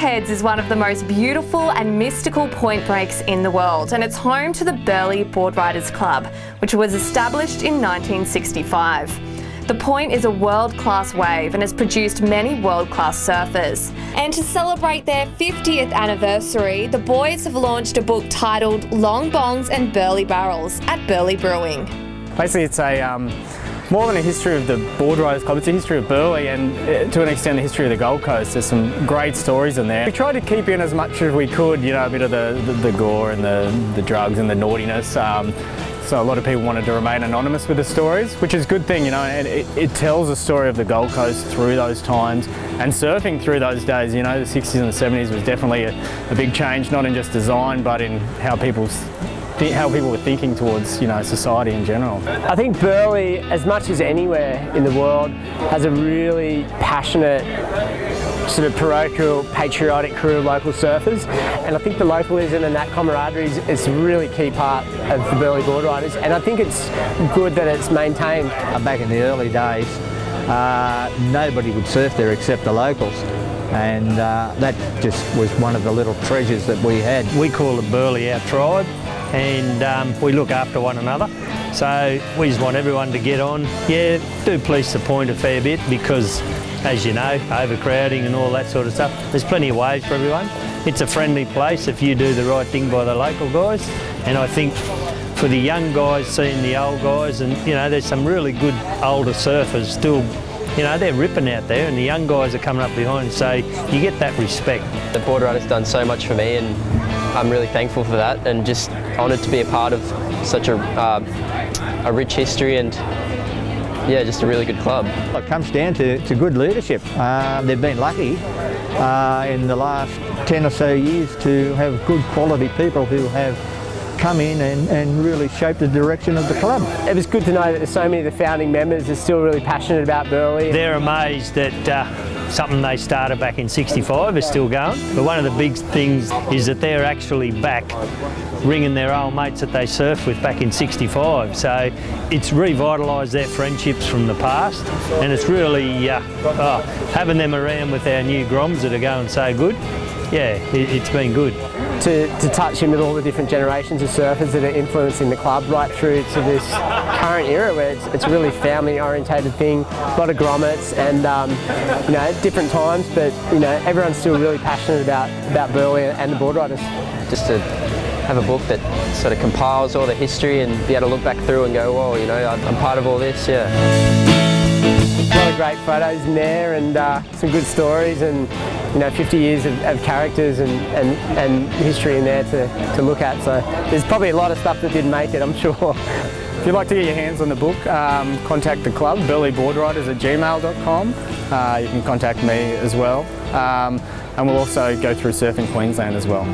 Heads is one of the most beautiful and mystical point breaks in the world, and it's home to the Burleigh Board Riders Club, which was established in 1965. The point is a world-class wave and has produced many world-class surfers. And to celebrate their 50th anniversary, the boys have launched a book titled Long Bongs and Burleigh Barrels at Burleigh Brewing. Basically, it's more than a history of the Board Riders Club, it's a history of Burleigh and to an extent the history of the Gold Coast. There's some great stories in there. We tried to keep in as much as we could, you know, a bit of the gore and the drugs and the naughtiness. So a lot of people wanted to remain anonymous with the stories, which is a good thing, you know, and it tells the story of the Gold Coast through those times and surfing through those days. You know, the 60s and the 70s was definitely a big change, not in just design, but in how people were thinking towards, you know, society in general. I think Burleigh, as much as anywhere in the world, has a really passionate, sort of parochial, patriotic crew of local surfers, and I think the localism and that camaraderie is a really key part of the Burleigh Board Riders, and I think it's good that it's maintained. Back in the early days, nobody would surf there except the locals. And that just was one of the little treasures that we had. We call it Burleigh our tribe, and we look after one another. So we just want everyone to get on. Yeah, do police the point a fair bit because, as you know, overcrowding and all that sort of stuff. There's plenty of ways for everyone. It's a friendly place if you do the right thing by the local guys. And I think for the young guys seeing the old guys, and you know, there's some really good older surfers still. You know, they're ripping out there and the young guys are coming up behind, so you get that respect. The Board Rider's done so much for me and I'm really thankful for that and just honoured to be a part of such a rich history and yeah, just a really good club. It comes down to good leadership. They've been lucky in the last 10 or so years to have good quality people who have come in and really shape the direction of the club. It was good to know that so many of the founding members are still really passionate about Burleigh. They're amazed that something they started back in '65 is still going. But one of the big things is that they're actually back ringing their old mates that they surfed with back in '65. So it's revitalised their friendships from the past, and it's really having them around with our new groms that are going so good. Yeah, it's been good. To touch in with all the different generations of surfers that are influencing the club right through to this current era where it's a really family-orientated thing, a lot of grommets and you know, different times, but you know, everyone's still really passionate about Burleigh and the Board Riders. Just to have a book that sort of compiles all the history and be able to look back through and go, whoa, you know, I'm part of all this, yeah. A lot of great photos in there and some good stories and you know, 50 years of characters and history in there to look at. So there's probably a lot of stuff that didn't make it, I'm sure. If you'd like to get your hands on the book, contact the club, burleighboardriders@gmail.com. You can contact me as well. And we'll also go through Surfing Queensland as well.